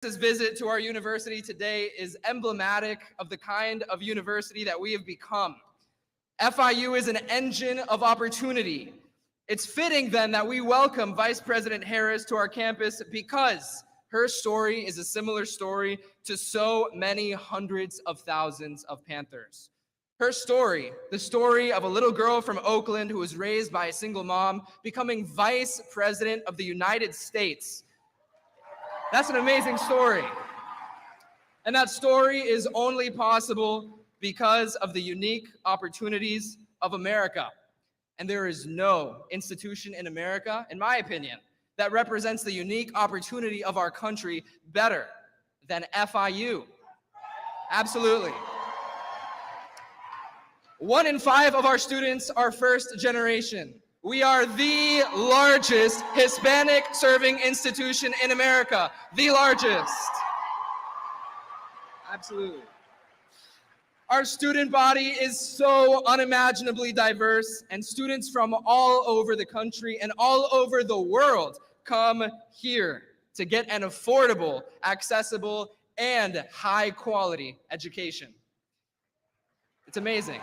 Harris's visit to our university today is emblematic of the kind of university that we have become. FIU is an engine of opportunity. It's fitting then that we welcome Vice President Harris to our campus because her story is a similar story to so many hundreds of thousands of Panthers. Her story, the story of a little girl from Oakland who was raised by a single mom, becoming Vice President of the United States. That's an amazing story. And that story is only possible because of the unique opportunities of America. And there is no institution in America, in my opinion, that represents the unique opportunity of our country better than FIU. Absolutely. 1 in 5 of our students are first generation. We are the largest Hispanic-serving institution in America. The largest. Absolutely. Our student body is so unimaginably diverse, and students from all over the country and all over the world come here to get an affordable, accessible, and high-quality education. It's amazing.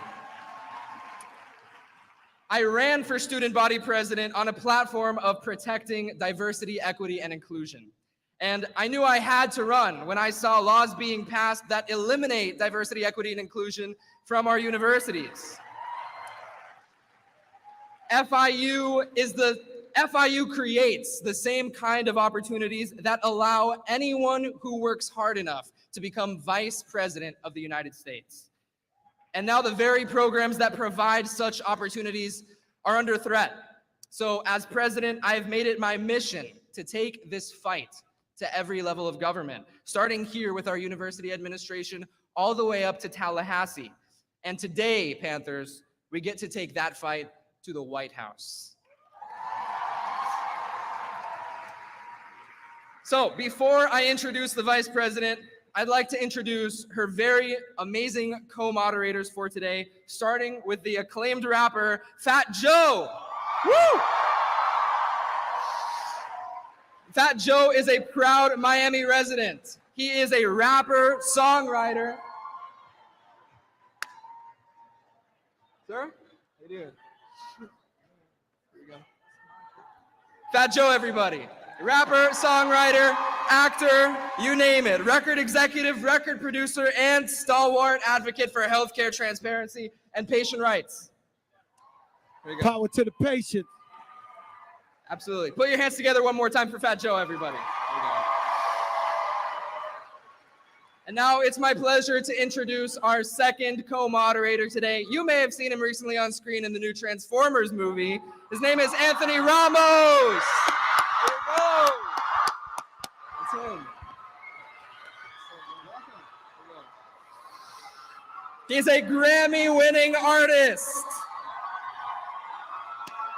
I ran for student body president on a platform of protecting diversity, equity, and inclusion. And I knew I had to run when I saw laws being passed that eliminate diversity, equity, and inclusion from our universities. FIU creates the same kind of opportunities that allow anyone who works hard enough to become Vice President of the United States. And now the very programs that provide such opportunities are under threat. So as president, I've made it my mission to take this fight to every level of government, starting here with our university administration all the way up to Tallahassee. And today, Panthers, we get to take that fight to the White House. So before I introduce the vice president, I'd like to introduce her very amazing co-moderators for today, starting with the acclaimed rapper, Fat Joe. Woo! Fat Joe is a proud Miami resident. He is a rapper, songwriter. Sir? How you doing? Here we go. Fat Joe, everybody. Rapper, songwriter, actor, you name it. Record executive, record producer, and stalwart advocate for healthcare transparency and patient rights. There you go. Power to the patient. Absolutely. Put your hands together one more time for Fat Joe, everybody. There you go. And now it's my pleasure to introduce our second co-moderator today. You may have seen him recently on screen in the new Transformers movie. His name is Anthony Ramos. That's him. He's a Grammy-winning artist.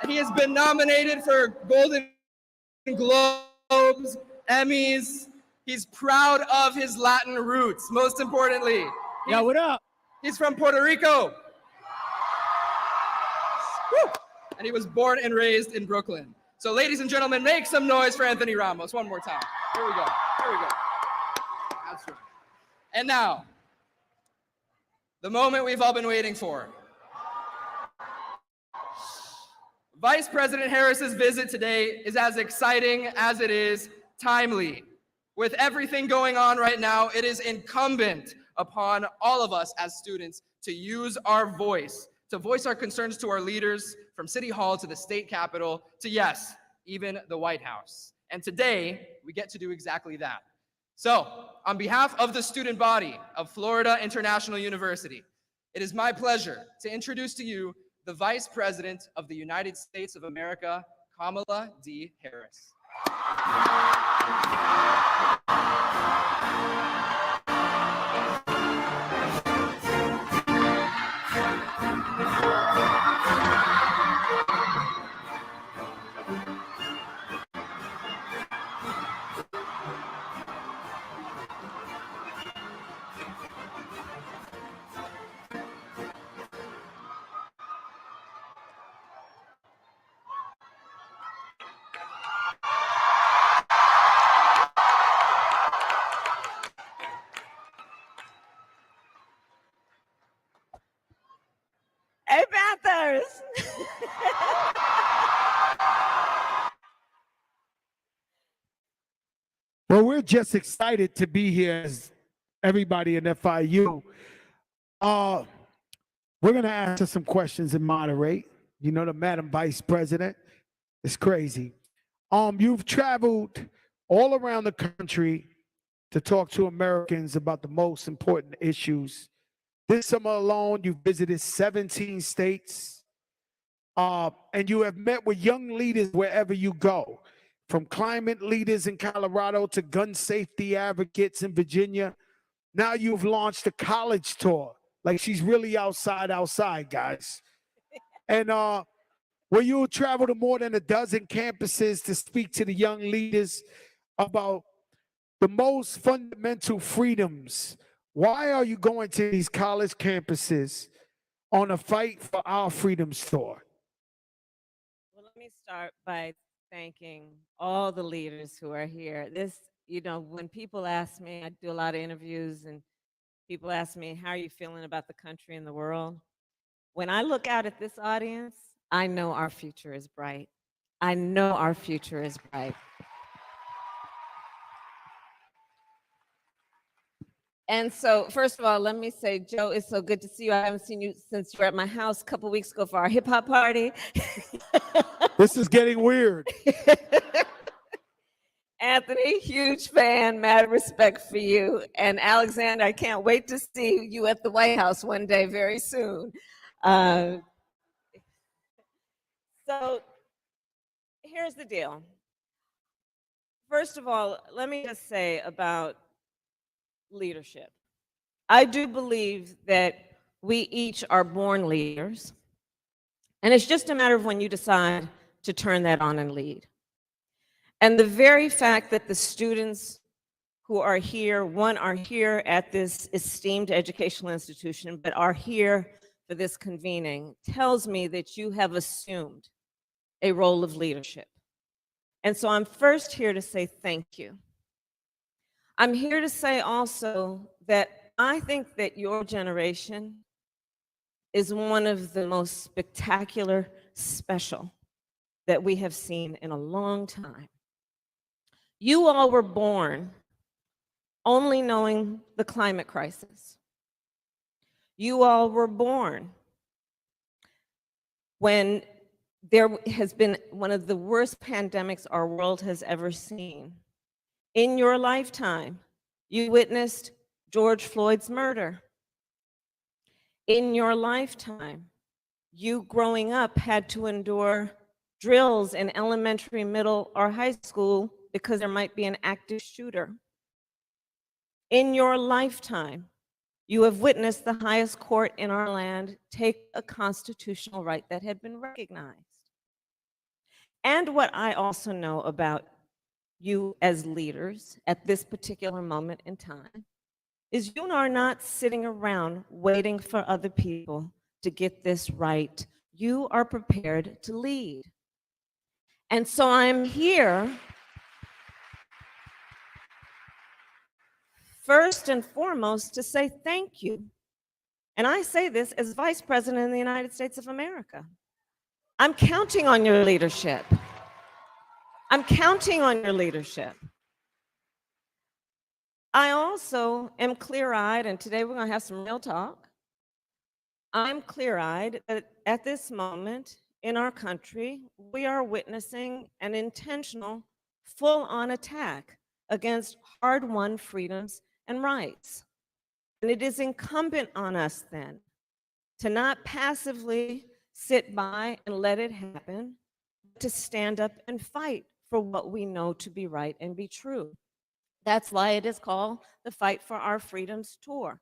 He has been nominated for Golden Globes, Emmys. He's proud of his Latin roots, most importantly. Yeah, what up? He's from Puerto Rico. Woo! And he was born and raised in Brooklyn. So ladies and gentlemen, make some noise for Anthony Ramos one more time. Here we go. Here we go. That's right. And now, the moment we've all been waiting for. Vice President Harris's visit today is as exciting as it is timely. With everything going on right now, it is incumbent upon all of us as students to use our voice, to voice our concerns to our leaders, from City Hall to the state capitol to, yes, even the White House. And today, we get to do exactly that. So, on behalf of the student body of Florida International University, it is my pleasure to introduce to you the Vice President of the United States of America, Kamala D. Harris. we're just excited to be here as everybody in FIU. We're going to answer some questions and moderate. You know, the Madam Vice President is crazy. You've traveled all around the country to talk to Americans about the most important issues. This summer alone, you visited 17 states, and you have met with young leaders wherever you go, from climate leaders in Colorado to gun safety advocates in Virginia. Now you've launched a college tour. Like, she's really outside, guys. And where you'll travel to more than a dozen campuses to speak to the young leaders about the most fundamental freedoms. Why are you going to these college campuses on a Fight for Our Freedoms tour? Well, let me start by thanking all the leaders who are here. When people ask me, I do a lot of interviews, and people ask me, how are you feeling about the country and the world? When I look out at this audience, I know our future is bright. I know our future is bright. And so, first of all, let me say, Joe, it's so good to see you. I haven't seen you since you were at my house a couple weeks ago for our hip hop party. This is getting weird. Anthony, huge fan, mad respect for you. And Alexander, I can't wait to see you at the White House one day very soon. So here's the deal. First of all, let me just say about leadership. I do believe that we each are born leaders, and it's just a matter of when you decide to turn that on and lead. And the very fact that the students who are here, are here at this esteemed educational institution, but are here for this convening, tells me that you have assumed a role of leadership. And so I'm first here to say thank you. I'm here to say also that I think that your generation is one of the most spectacular, special that we have seen in a long time. You all were born only knowing the climate crisis. You all were born when there has been one of the worst pandemics our world has ever seen. In your lifetime, you witnessed George Floyd's murder. In your lifetime, you growing up had to endure drills in elementary, middle, or high school because there might be an active shooter. In your lifetime, you have witnessed the highest court in our land take a constitutional right that had been recognized. And what I also know about you as leaders at this particular moment in time is you are not sitting around waiting for other people to get this right. You are prepared to lead. And so I'm here first and foremost to say thank you. And I say this as Vice President of the United States of America. I'm counting on your leadership. I'm counting on your leadership. I also am clear-eyed, and today we're going to have some real talk. I'm clear-eyed that at this moment in our country, we are witnessing an intentional, full-on attack against hard-won freedoms and rights. And it is incumbent on us then to not passively sit by and let it happen, but to stand up and fight for what we know to be right and be true. That's why it is called the Fight for Our Freedoms Tour.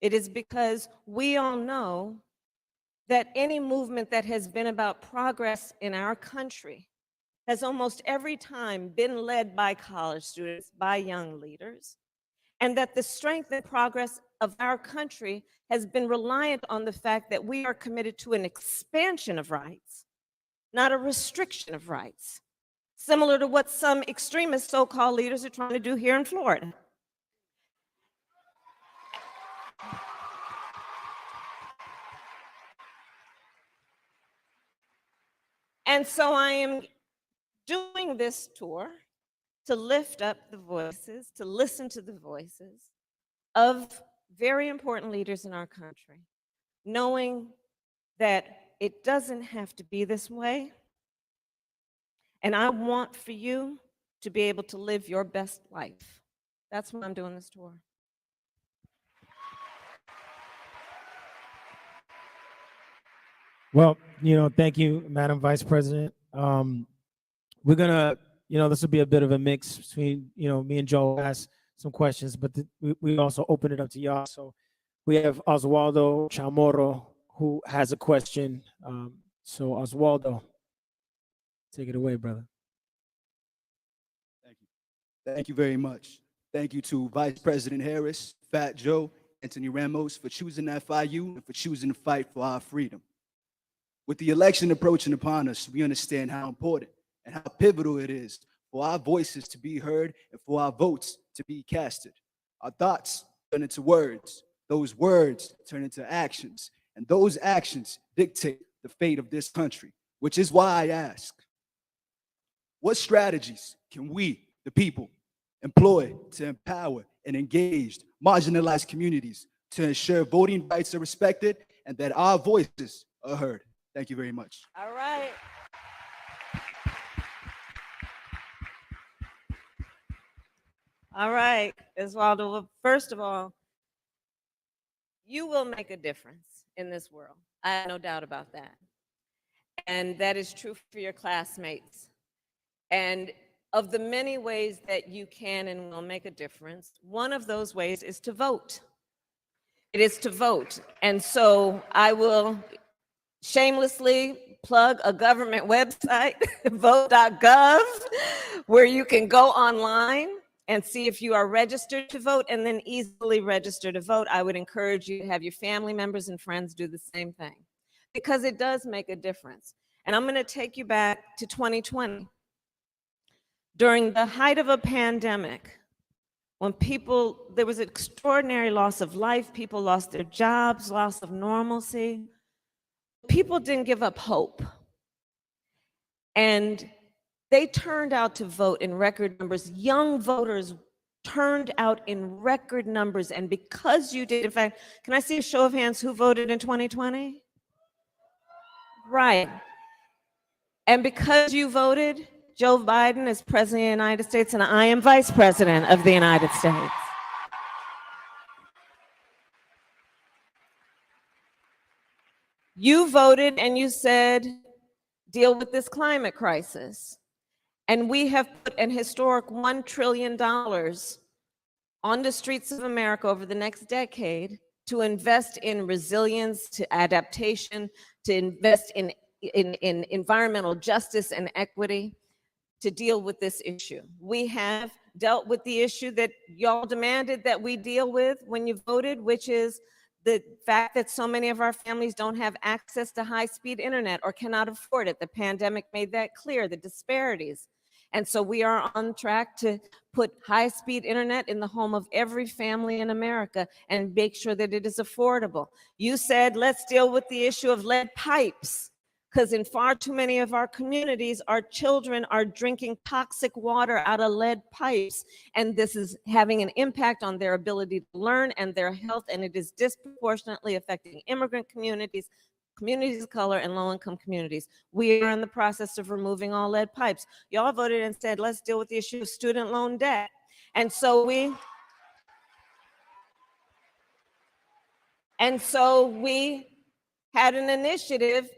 It is because we all know that any movement that has been about progress in our country has almost every time been led by college students, by young leaders, and that the strength and progress of our country has been reliant on the fact that we are committed to an expansion of rights, not a restriction of rights, similar to what some extremist so-called leaders are trying to do here in Florida. And so I am doing this tour to lift up the voices, to listen to the voices of very important leaders in our country, knowing that it doesn't have to be this way. And I want for you to be able to live your best life. That's why I'm doing this tour. Well, thank you, Madam Vice President. We're gonna, this will be a bit of a mix between, me and Joe ask some questions, but we also open it up to y'all. So we have Oswaldo Chamorro who has a question. So Oswaldo, take it away, brother. Thank you. Thank you very much. Thank you to Vice President Harris, Fat Joe, Anthony Ramos for choosing FIU and for choosing to fight for our freedom. With the election approaching upon us, we understand how important and how pivotal it is for our voices to be heard and for our votes to be casted. Our thoughts turn into words. Those words turn into actions. And those actions dictate the fate of this country, which is why I ask, what strategies can we, the people, employ to empower and engage marginalized communities to ensure voting rights are respected and that our voices are heard? Thank you very much. All right. All right, Oswaldo. Well, first of all, you will make a difference in this world. I have no doubt about that. And that is true for your classmates. And of the many ways that you can and will make a difference, one of those ways is to vote. It is to vote. And so I will shamelessly plug a government website, vote.gov, where you can go online and see if you are registered to vote and then easily register to vote. I would encourage you to have your family members and friends do the same thing because it does make a difference. And I'm going to take you back to 2020. During the height of a pandemic, when there was an extraordinary loss of life, people lost their jobs, loss of normalcy, people didn't give up hope. And they turned out to vote in record numbers. Young voters turned out in record numbers. And because you did, in fact, can I see a show of hands who voted in 2020? Right. And because you voted, Joe Biden is President of the United States, and I am Vice President of the United States. You voted and you said, deal with this climate crisis. And we have put an historic $1 trillion on the streets of America over the next decade to invest in resilience, to adaptation, to invest in environmental justice and equity to deal with this issue. We have dealt with the issue that y'all demanded that we deal with when you voted, which is the fact that so many of our families don't have access to high-speed internet or cannot afford it. The pandemic made that clear, the disparities. And so we are on track to put high-speed internet in the home of every family in America and make sure that it is affordable. You said, let's deal with the issue of lead pipes, because in far too many of our communities, our children are drinking toxic water out of lead pipes, and this is having an impact on their ability to learn and their health, and it is disproportionately affecting immigrant communities, communities of color, and low-income communities. We are in the process of removing all lead pipes. Y'all voted and said, let's deal with the issue of student loan debt. And so we had an initiative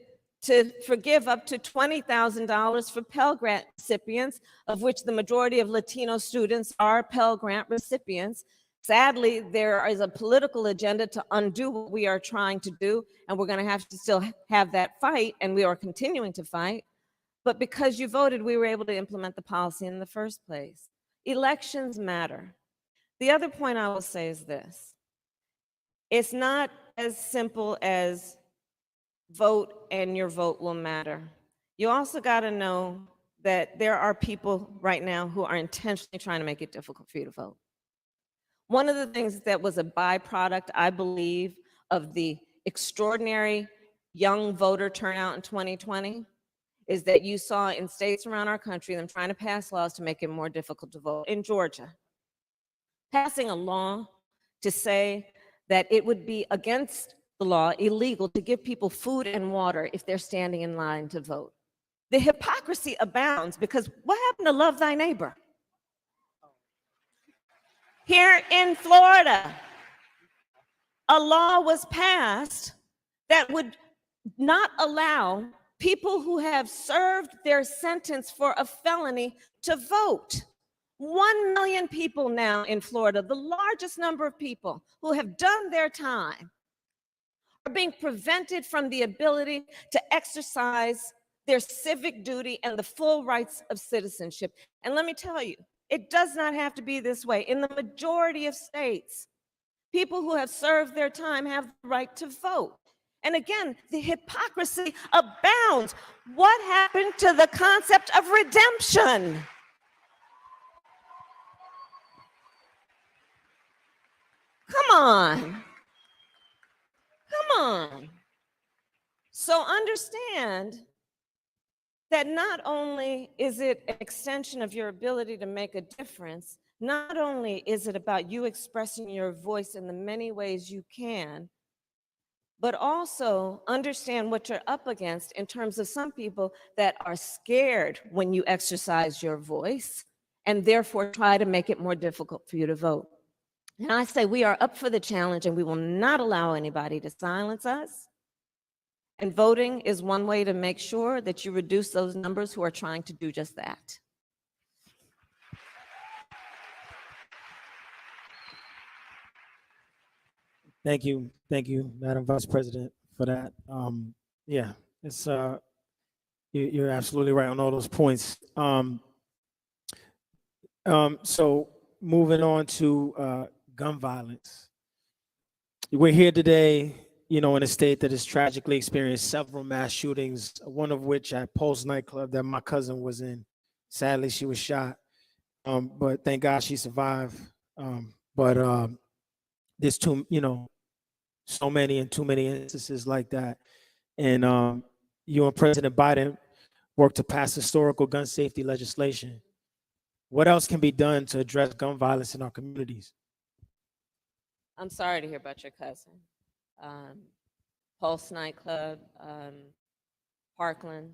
to forgive up to $20,000 for Pell Grant recipients, of which the majority of Latino students are Pell Grant recipients. Sadly, there is a political agenda to undo what we are trying to do, and we're going to have to still have that fight, and we are continuing to fight. But because you voted, we were able to implement the policy in the first place. Elections matter. The other point I will say is this. It's not as simple as vote and your vote will matter. You also got to know that there are people right now who are intentionally trying to make it difficult for you to vote. One of the things that was a byproduct, I believe, of the extraordinary young voter turnout in 2020 is that you saw in states around our country them trying to pass laws to make it more difficult to vote. In Georgia, passing a law to say that it would be against the law, illegal, to give people food and water if they're standing in line to vote. The hypocrisy abounds because what happened to love thy neighbor? Here in Florida, a law was passed that would not allow people who have served their sentence for a felony to vote. 1 million people now in Florida, the largest number of people who have done their time, are being prevented from the ability to exercise their civic duty and the full rights of citizenship. And let me tell you, it does not have to be this way. In the majority of states, people who have served their time have the right to vote. And again, the hypocrisy abounds. What happened to the concept of redemption? Come on. Come on. So understand that not only is it an extension of your ability to make a difference, not only is it about you expressing your voice in the many ways you can, but also understand what you're up against in terms of some people that are scared when you exercise your voice and therefore try to make it more difficult for you to vote. And I say we are up for the challenge and we will not allow anybody to silence us. And voting is one way to make sure that you reduce those numbers who are trying to do just that. Thank you, Madam Vice President, for that. Yeah, it's you're absolutely right on all those points. So moving on to gun violence, we're here today, in a state that has tragically experienced several mass shootings, one of which at Pulse nightclub that my cousin was in. Sadly, she was shot, but thank God she survived. But there's too many instances like that. And you and President Biden worked to pass historical gun safety legislation. What else can be done to address gun violence in our communities? I'm sorry to hear about your cousin. Pulse nightclub, Parkland,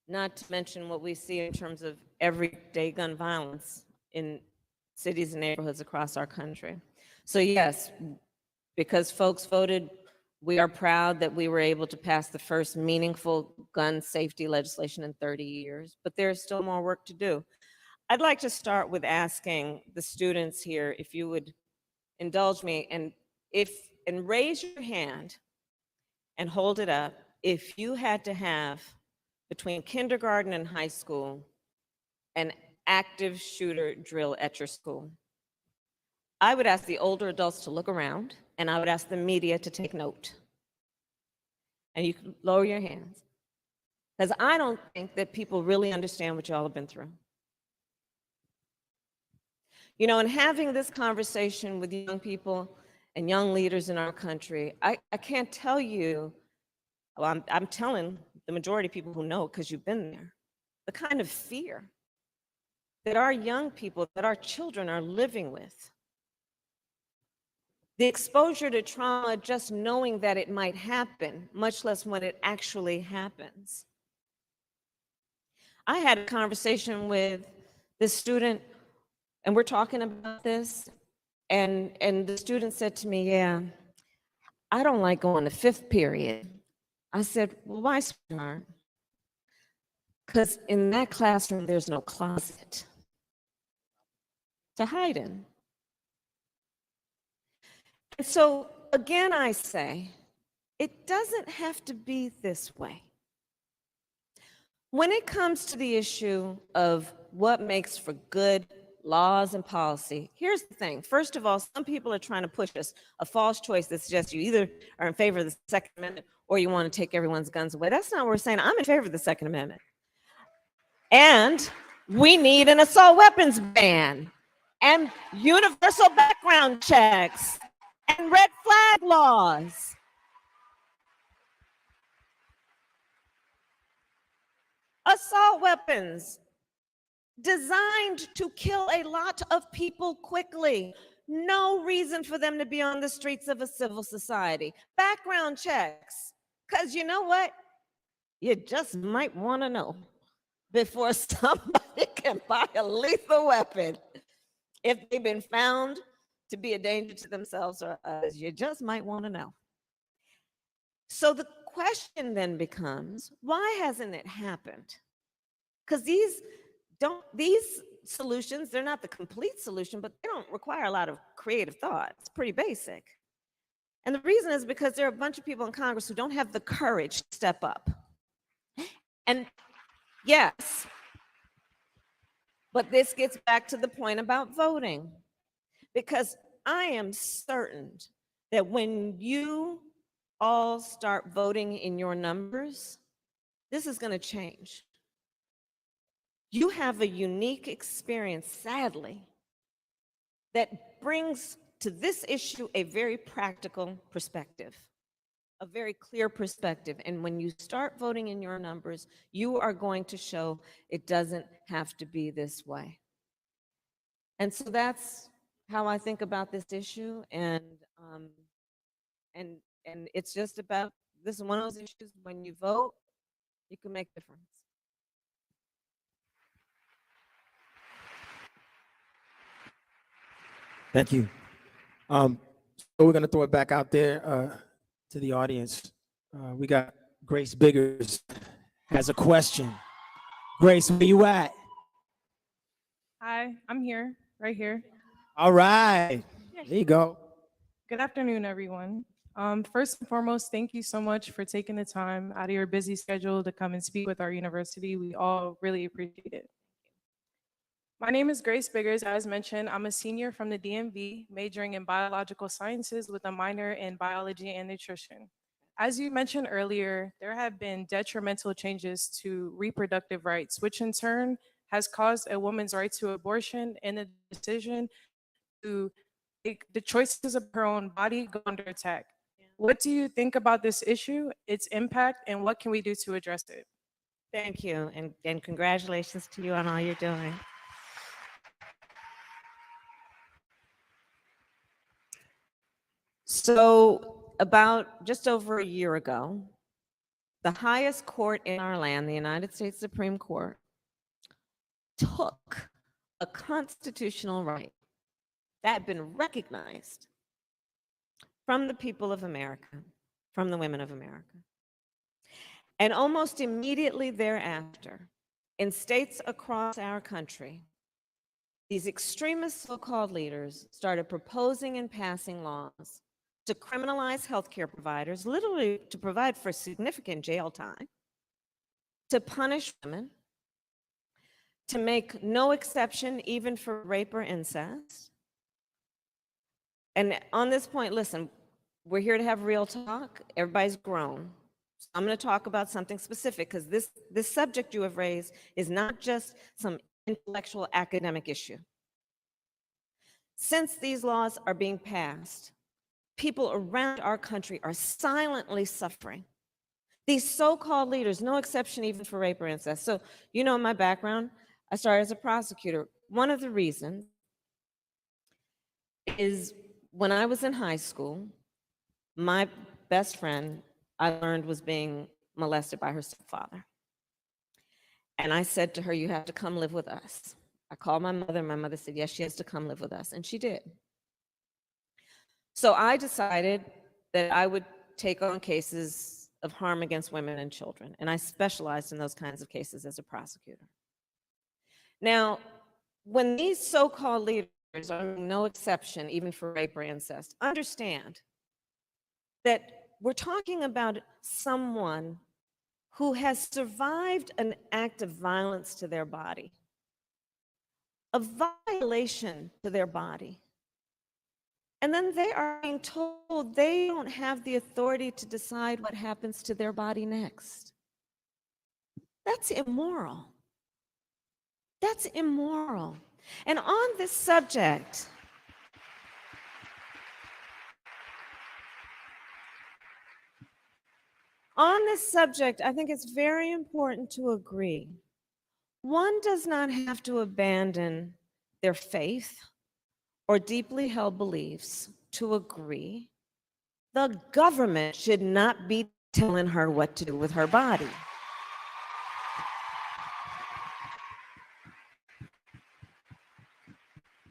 not to mention what we see in terms of everyday gun violence in cities and neighborhoods across our country. So yes, because folks voted, we are proud that we were able to pass the first meaningful gun safety legislation in 30 years, but there's still more work to do. I'd like to start with asking the students here, if you would indulge me, and raise your hand and hold it up if you had to have, between kindergarten and high school, an active shooter drill at your school. I would ask the older adults to look around, and I would ask the media to take note. And you can lower your hands, because I don't think that people really understand what y'all have been through. In having this conversation with young people and young leaders in our country, I can't tell you, well, I'm telling the majority of people who know because you've been there, the kind of fear that our young people, that our children are living with. The exposure to trauma, just knowing that it might happen, much less when it actually happens. I had a conversation with this student, and we're talking about this, and the student said to me, yeah, I don't like going to fifth period. I said, well, why, sweetheart? Because in that classroom, there's no closet to hide in. And so, again, I say, it doesn't have to be this way. When it comes to the issue of what makes for good laws and policy, here's the thing. First of all, some people are trying to push us a false choice that suggests you either are in favor of the Second Amendment or you want to take everyone's guns away. That's not what we're saying. I'm in favor of the Second Amendment. And we need an assault weapons ban and universal background checks and red flag laws. assault weapons designed to kill a lot of people quickly. No reason for them to be on the streets of a civil society. Background checks, because you know what? You just might want to know before somebody can buy a lethal weapon. If they've been found to be a danger to themselves or others, you just might want to know. So the question then becomes, why hasn't it happened? Because these solutions, they're not the complete solution, but they don't require a lot of creative thought. It's pretty basic. And the reason is because there are a bunch of people in Congress who don't have the courage to step up. And yes, but this gets back to the point about voting, because I am certain that when you all start voting in your numbers, this is going to change. You have a unique experience, sadly, that brings to this issue a very practical perspective, a very clear perspective. And when you start voting in your numbers, you are going to show it doesn't have to be this way. And so that's how I think about this issue. And it's just about, this is one of those issues, when you vote, you can make a difference. Thank you. So we're going to throw it back out there to the audience. We got Grace Biggers has a question. Grace, where you at? Hi, I'm here, right here. All right. There you go. Good afternoon, everyone. First and foremost, thank you so much for taking the time out of your busy schedule to come and speak with our university. We all really appreciate it. My name is Grace Biggers. As mentioned, I'm a senior from the DMV, majoring in biological sciences with a minor in biology and nutrition. As you mentioned earlier, there have been detrimental changes to reproductive rights, which in turn has caused a woman's right to abortion and the decision to make the choices of her own body go under attack. What do you think about this issue, its impact, and what can we do to address it? Thank you, and congratulations to you on all you're doing. So about just over a year ago, the highest court in our land, the United States Supreme Court, took a constitutional right that had been recognized from the people of America, from the women of America. And almost immediately thereafter, in states across our country, these extremist so-called leaders started proposing and passing laws to criminalize healthcare providers, literally to provide for significant jail time, to punish women, to make no exception even for rape or incest. And on this point, listen, we're here to have real talk. Everybody's grown. So I'm going to talk about something specific, because this subject you have raised is not just some intellectual academic issue. Since these laws are being passed, people around our country are silently suffering. These so-called leaders, no exception even for rape or incest. So, you know my background. I started as a prosecutor. One of the reasons is when I was in high school, my best friend, I learned, was being molested by her stepfather. And I said to her, you have to come live with us. I called my mother. My mother said, yes, she has to come live with us. And she did. So I decided that I would take on cases of harm against women and children. And I specialized in those kinds of cases as a prosecutor. Now, when these so-called leaders are no exception, even for rape or incest, understand that we're talking about someone who has survived an act of violence to their body, a violation to their body. And then they are being told they don't have the authority to decide what happens to their body next. That's immoral. That's immoral. And on this subject, On this subject, I think it's very important to agree. One does not have to abandon their faith or deeply held beliefs to agree. The government should not be telling her what to do with her body.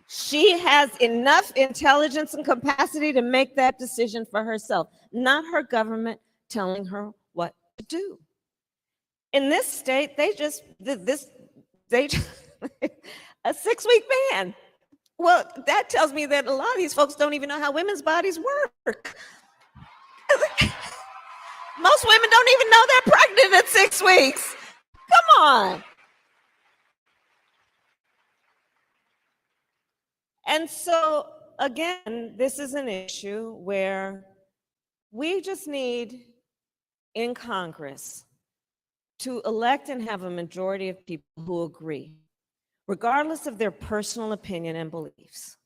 She has enough intelligence and capacity to make that decision for herself, not her government telling her what to do. In this state, they just a 6-week ban. Well, that tells me that a lot of these folks don't even know how women's bodies work. Most women don't even know they're pregnant at 6 weeks. Come on. And so, again, this is an issue where we just need in Congress to elect and have a majority of people who agree, regardless of their personal opinion and beliefs,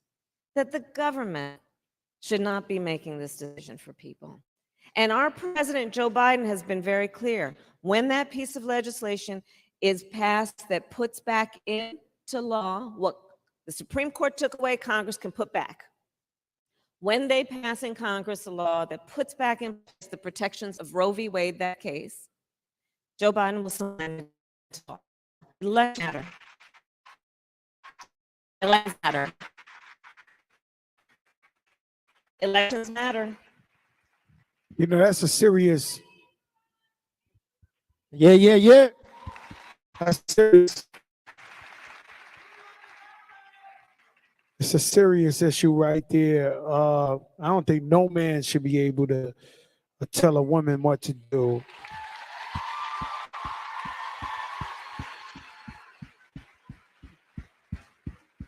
that the government should not be making this decision for people. And our president, Joe Biden, has been very clear. When that piece of legislation is passed that puts back into law what the Supreme Court took away, Congress can put back. When they pass in Congress a law that puts back in place the protections of Roe v. Wade, that case, Joe Biden will sign it. Elections matter. Elections matter. Elections matter. You know, that's a serious, Yeah. that's serious. It's a serious issue right there. I don't think no man should be able to tell a woman what to do.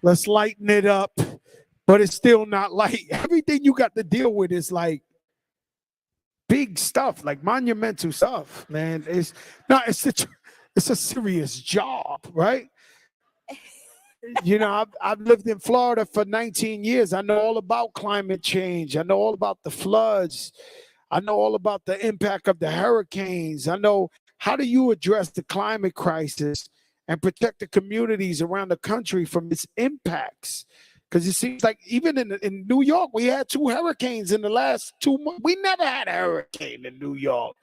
Let's lighten it up, but it's still not light. Everything you got to deal with is like big stuff, like monumental stuff, man. It's a serious job, right? You know, I've lived in Florida for 19 years. I know all about climate change. I know all about the floods. I know all about the impact of the hurricanes. I know how do you address the climate crisis and protect the communities around the country from its impacts? Because it seems like even in New York, we had 2 hurricanes in the last 2 months. We never had a hurricane in New York.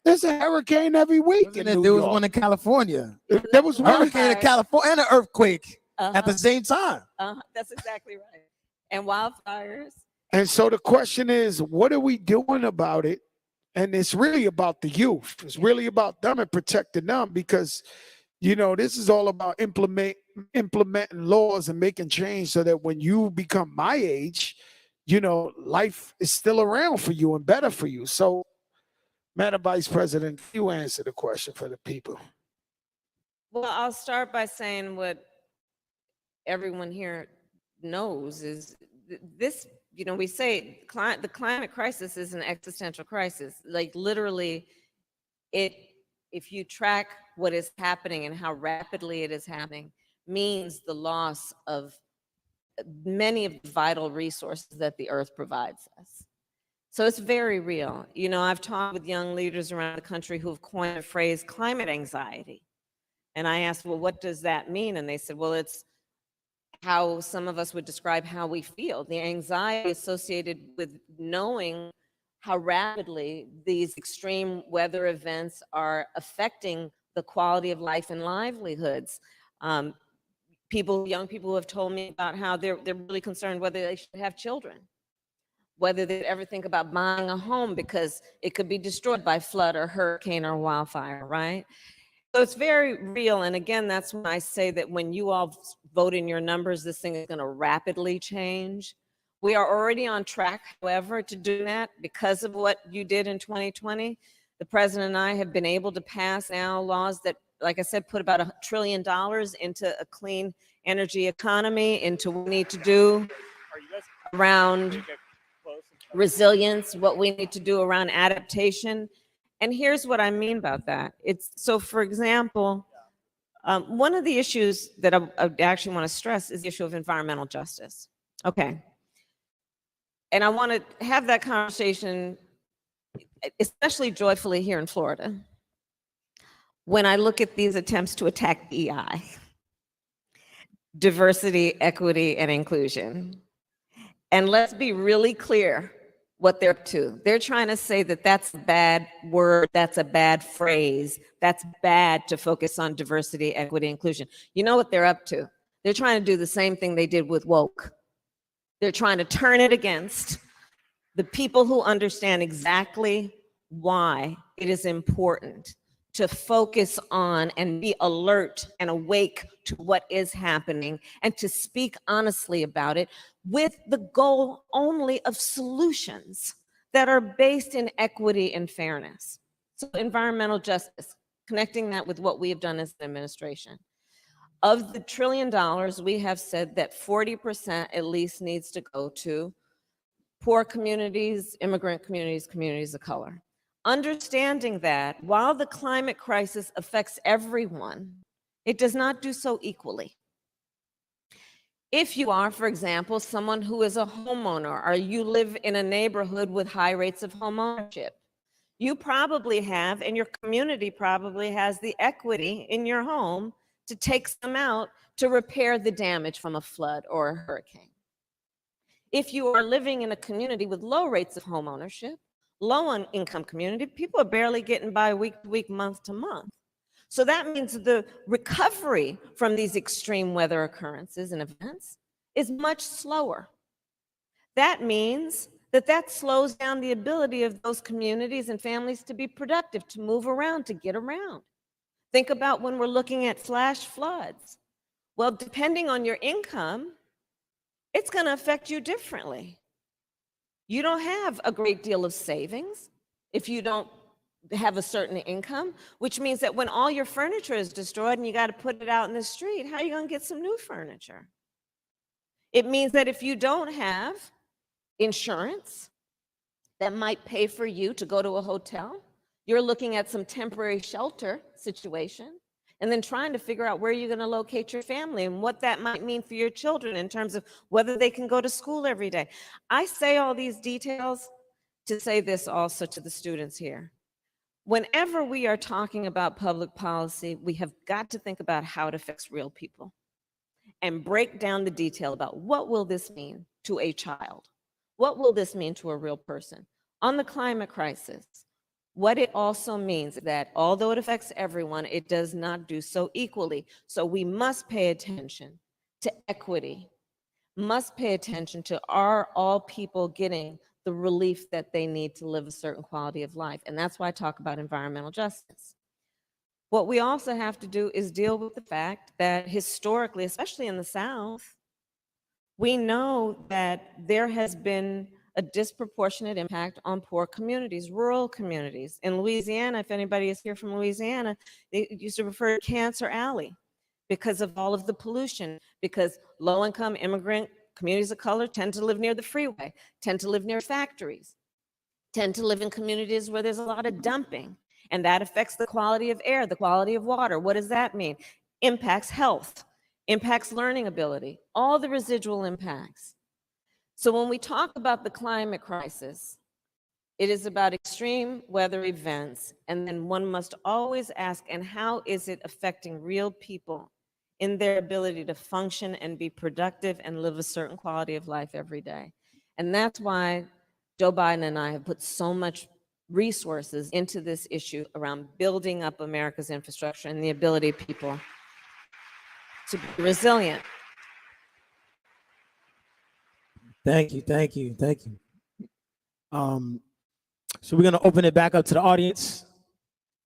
There's a hurricane every week in New There was York. one in California. There was one. Hurricane in California and an earthquake at the Uh-huh. same time. That's exactly right. And wildfires. And so the question is, what are we doing about it? And it's really about the youth. It's really about them and protecting them because, you know, this is all about implementing laws and making change so that when you become my age, you know, life is still around for you and better for you. So, Madam Vice President, you answer the question for the people. Well, I'll start by saying what everyone here knows is this, you know, we say the climate crisis is an existential crisis. Like literally, if you track what is happening and how rapidly it is happening, means the loss of many of the vital resources that the earth provides us. So it's very real. You know, I've talked with young leaders around the country who have coined the phrase climate anxiety. And I asked, well, what does that mean? And they said, well, it's how some of us would describe how we feel. The anxiety associated with knowing how rapidly these extreme weather events are affecting the quality of life and livelihoods. Young people have told me about how they're really concerned whether they should have children, whether they'd ever think about buying a home because it could be destroyed by flood or hurricane or wildfire, right? So it's very real. And again, that's when I say that when you all vote in your numbers, this thing is going to rapidly change. We are already on track, however, to do that because of what you did in 2020. The president and I have been able to pass now laws that, like I said, put about $1 trillion into a clean energy economy, into what we need to do around resilience, what we need to do around adaptation. And here's what I mean about that. So, for example, one of the issues that I actually want to stress is the issue of environmental justice. Okay. And I want to have that conversation especially joyfully here in Florida, when I look at these attempts to attack DEI, diversity, equity, and inclusion. And let's be really clear what they're up to. They're trying to say that that's a bad word, that's a bad phrase, that's bad to focus on diversity, equity, inclusion. You know what they're up to? They're trying to do the same thing they did with woke. They're trying to turn it against the people who understand exactly why it is important to focus on and be alert and awake to what is happening and to speak honestly about it with the goal only of solutions that are based in equity and fairness. So environmental justice, connecting that with what we have done as an administration. Of the $1 trillion, we have said that 40% at least needs to go to poor communities, immigrant communities, communities of color. Understanding that while the climate crisis affects everyone, it does not do so equally. If you are, for example, someone who is a homeowner, or you live in a neighborhood with high rates of home ownership, you probably have, and your community probably has the equity in your home to take some out to repair the damage from a flood or a hurricane. If you are living in a community with low rates of home ownership, low income community, people are barely getting by week to week, month to month. So that means the recovery from these extreme weather occurrences and events is much slower. That means that slows down the ability of those communities and families to be productive, to move around, to get around. Think about when we're looking at flash floods. Well, depending on your income, it's going to affect you differently. You don't have a great deal of savings if you don't have a certain income, which means that when all your furniture is destroyed and you got to put it out in the street, how are you going to get some new furniture? It means that if you don't have insurance that might pay for you to go to a hotel, you're looking at some temporary shelter situation and then trying to figure out where you're going to locate your family and what that might mean for your children in terms of whether they can go to school every day. I say all these details to say this also to the students here. Whenever we are talking about public policy, we have got to think about how it affects real people and break down the detail about what will this mean to a child? What will this mean to a real person? On the climate crisis, what it also means is that although it affects everyone, it does not do so equally. So we must pay attention to equity, must pay attention to are all people getting the relief that they need to live a certain quality of life. And that's why I talk about environmental justice. What we also have to do is deal with the fact that historically, especially in the South, we know that there has been a disproportionate impact on poor communities, rural communities. In Louisiana, if anybody is here from Louisiana, they used to refer to Cancer Alley because of all of the pollution, because low-income immigrant communities of color tend to live near the freeway, tend to live near factories, tend to live in communities where there's a lot of dumping, and that affects the quality of air, the quality of water. What does that mean? Impacts health, impacts learning ability, all the residual impacts. So when we talk about the climate crisis, it is about extreme weather events, and then one must always ask, and how is it affecting real people in their ability to function and be productive and live a certain quality of life every day? And that's why Joe Biden and I have put so much resources into this issue around building up America's infrastructure and the ability of people to be resilient. Thank you, thank you, thank you. So we're gonna open it back up to the audience.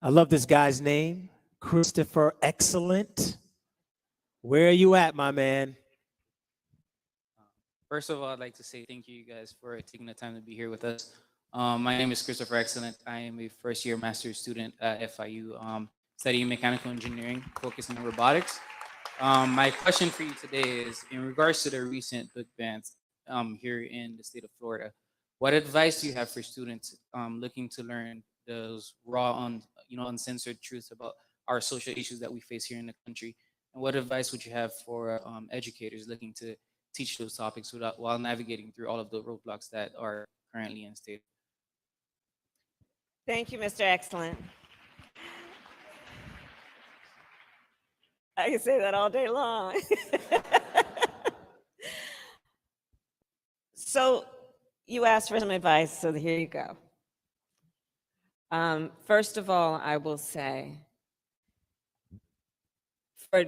I love this guy's name, Christopher Excellent. Where are you at, my man? First of all, I'd like to say thank you guys for taking the time to be here with us. My name is Christopher Excellent. I am a first-year master's student at FIU, studying mechanical engineering, focusing on robotics. My question for you today is in regards to the recent book bans here in the state of Florida. What advice do you have for students looking to learn those raw, uncensored truths about our social issues that we face here in the country? And what advice would you have for educators looking to teach those topics while navigating through all of the roadblocks that are currently in state? Thank you, Mr. Excellent. I can say that all day long. So you asked for some advice, so here you go. First of all, I will say, for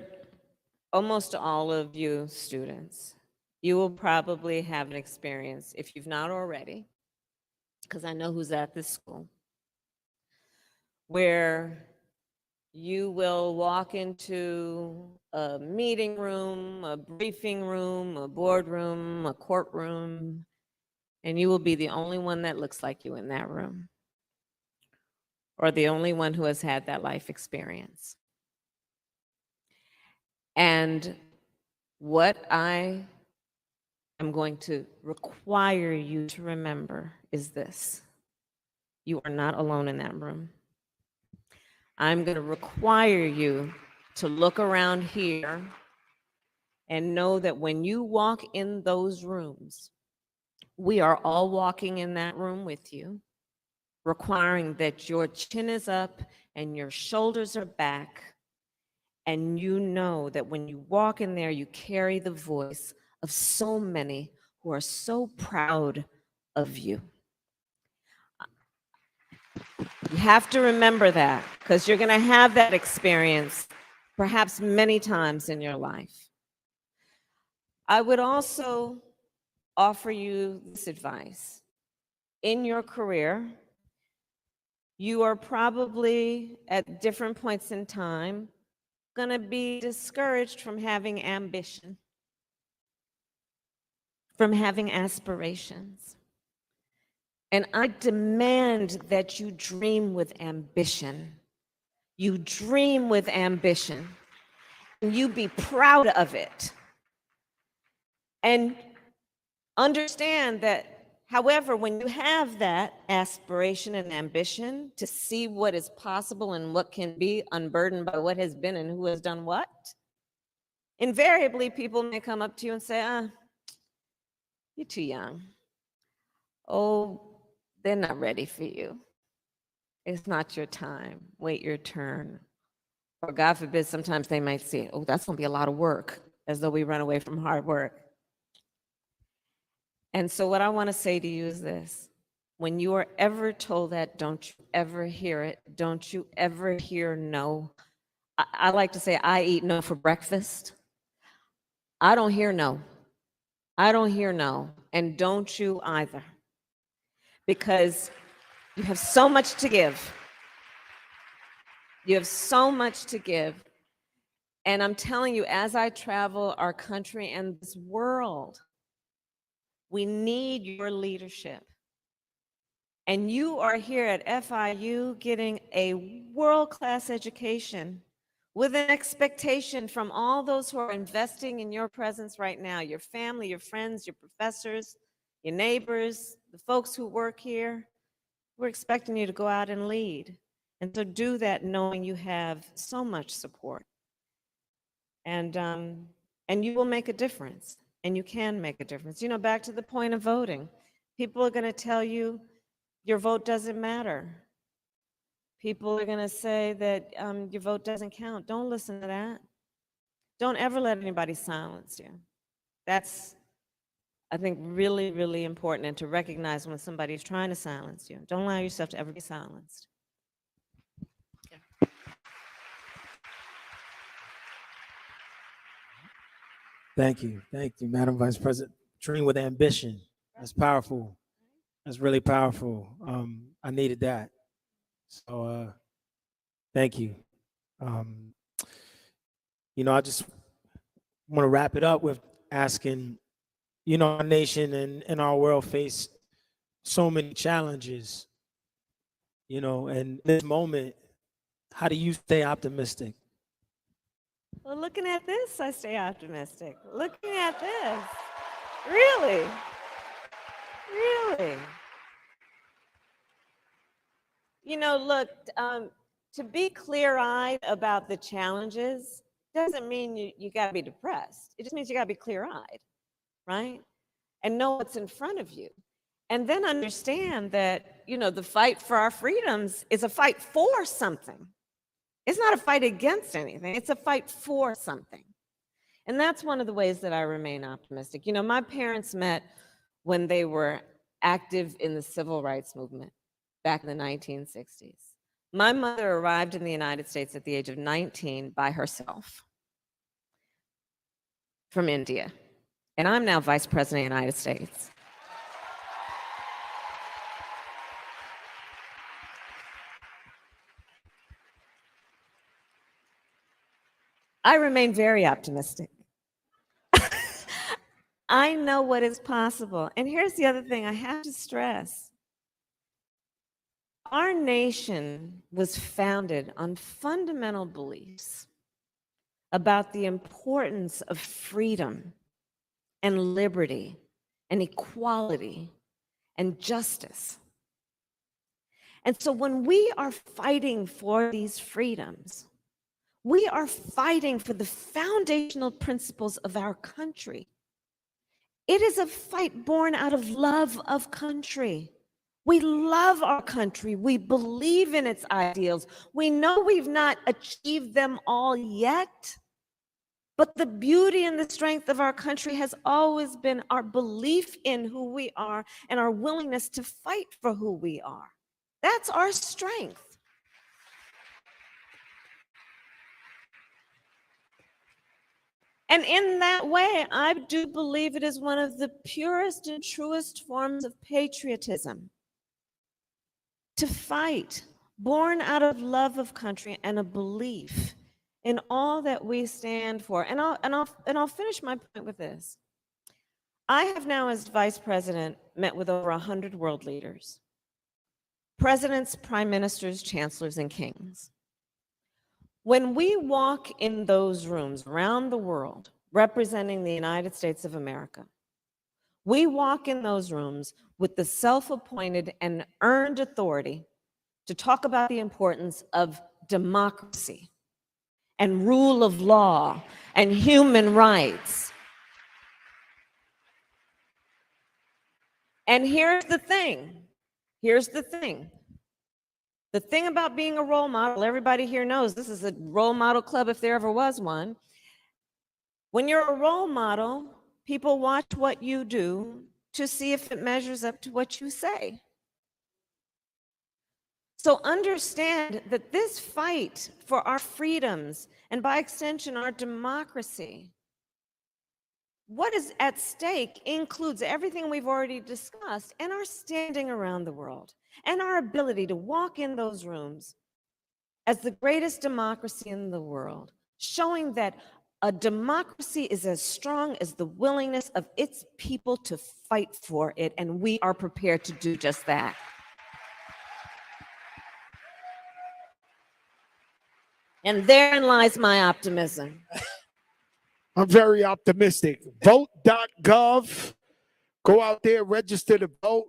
almost all of you students, you will probably have an experience, if you've not already, because I know who's at this school, where you will walk into a meeting room, a briefing room, a boardroom, a courtroom, and you will be the only one that looks like you in that room, or the only one who has had that life experience. And what I am going to require you to remember is this: you are not alone in that room. I'm going to require you to look around here and know that when you walk in those rooms, we are all walking in that room with you, requiring that your chin is up and your shoulders are back, and you know that when you walk in there, you carry the voice of so many who are so proud of you. You have to remember that, because you're going to have that experience perhaps many times in your life. I would also offer you this advice. In your career, you are probably at different points in time going to be discouraged from having ambition, from having aspirations. And I demand that you dream with ambition. You dream with ambition, and you be proud of it. And understand that, however, when you have that aspiration and ambition to see what is possible and what can be unburdened by what has been and who has done what, invariably people may come up to you and say, you're too young. Oh, they're not ready for you. It's not your time. Wait your turn. Or God forbid, sometimes they might say, oh, that's going to be a lot of work, as though we run away from hard work. And so what I want to say to you is this: when you are ever told that, don't you ever hear it. Don't you ever hear no. I like to say, I eat no for breakfast. I don't hear no. I don't hear no. And don't you either. Because you have so much to give. You have so much to give. And I'm telling you, as I travel our country and this world, we need your leadership. And you are here at FIU getting a world-class education with an expectation from all those who are investing in your presence right now, your family, your friends, your professors, your neighbors, the folks who work here. We're expecting you to go out and lead. And so do that knowing you have so much support. And you will make a difference, and you can make a difference. You know, back to the point of voting, people are going to tell you your vote doesn't matter. People are going to say that your vote doesn't count. Don't listen to that. Don't ever let anybody silence you. That's, I think, really, really important, and to recognize when somebody is trying to silence you. Don't allow yourself to ever be silenced. Thank you, Madam Vice President. Dream with ambition. That's powerful. That's really powerful. I needed that. So thank you. You know, I just want to wrap it up with asking, you know, our nation and our world face so many challenges, you know, and in this moment, how do you stay optimistic? Well, looking at this, I stay optimistic. Looking at this, really, really. You know, look, to be clear-eyed about the challenges doesn't mean you got to be depressed. It just means you got to be clear-eyed, right? And know what's in front of you. And then understand that, the fight for our freedoms is a fight for something. It's not a fight against anything. It's a fight for something. And that's one of the ways that I remain optimistic. My parents met when they were active in the civil rights movement back in the 1960s. My mother arrived in the United States at the age of 19 by herself from India. And I'm now Vice President of the United States. I remain very optimistic. I know what is possible. And here's the other thing I have to stress. Our nation was founded on fundamental beliefs about the importance of freedom and liberty and equality and justice. And so when we are fighting for these freedoms, we are fighting for the foundational principles of our country. It is a fight born out of love of country. We love our country. We believe in its ideals. We know we've not achieved them all yet, but the beauty and the strength of our country has always been our belief in who we are and our willingness to fight for who we are. That's our strength. And in that way, I do believe it is one of the purest and truest forms of patriotism to fight, born out of love of country and a belief in all that we stand for. And I'll finish my point with this. I have now, as vice president, met with over 100 world leaders, presidents, prime ministers, chancellors, and kings. When we walk in those rooms around the world representing the United States of America, we walk in those rooms with the self-appointed and earned authority to talk about the importance of democracy and rule of law and human rights. And here's the thing. The thing about being a role model, everybody here knows this is a role model club if there ever was one. When you're a role model, people watch what you do to see if it measures up to what you say. So understand that this fight for our freedoms and by extension our democracy, what is at stake includes everything we've already discussed and our standing around the world and our ability to walk in those rooms as the greatest democracy in the world, showing that a democracy is as strong as the willingness of its people to fight for it, and we are prepared to do just that. And therein lies my optimism. I'm very optimistic. Vote.gov. Go out there, register to vote.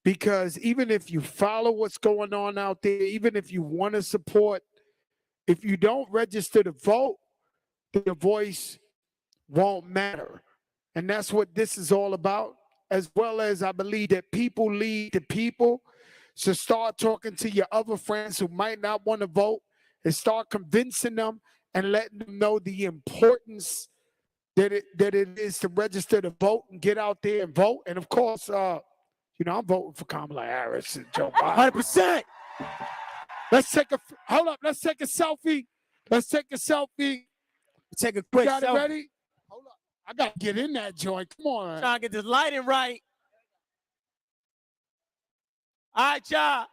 Because even if you follow what's going on out there, even if you want to support, if you don't register to vote, your voice won't matter. And that's what this is all about, as well as I believe that people lead the people. So start talking to your other friends who might not want to vote and start convincing them and letting them know the importance that it is to register to vote and get out there and vote. And of course, I'm voting for Kamala Harris and Joe Biden. 100%. Let's take a selfie. Take a quick Got it selfie. ready? Hold up. I got to get in that joint. Come on. Trying to get this lighting right. All right, y'all.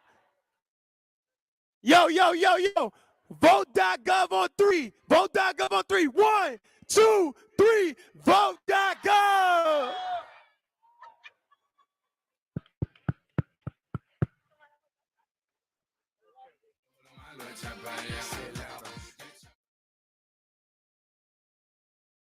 Yo. Vote.gov on 3. Vote.gov on 3. 1, 2, 3. Vote.gov.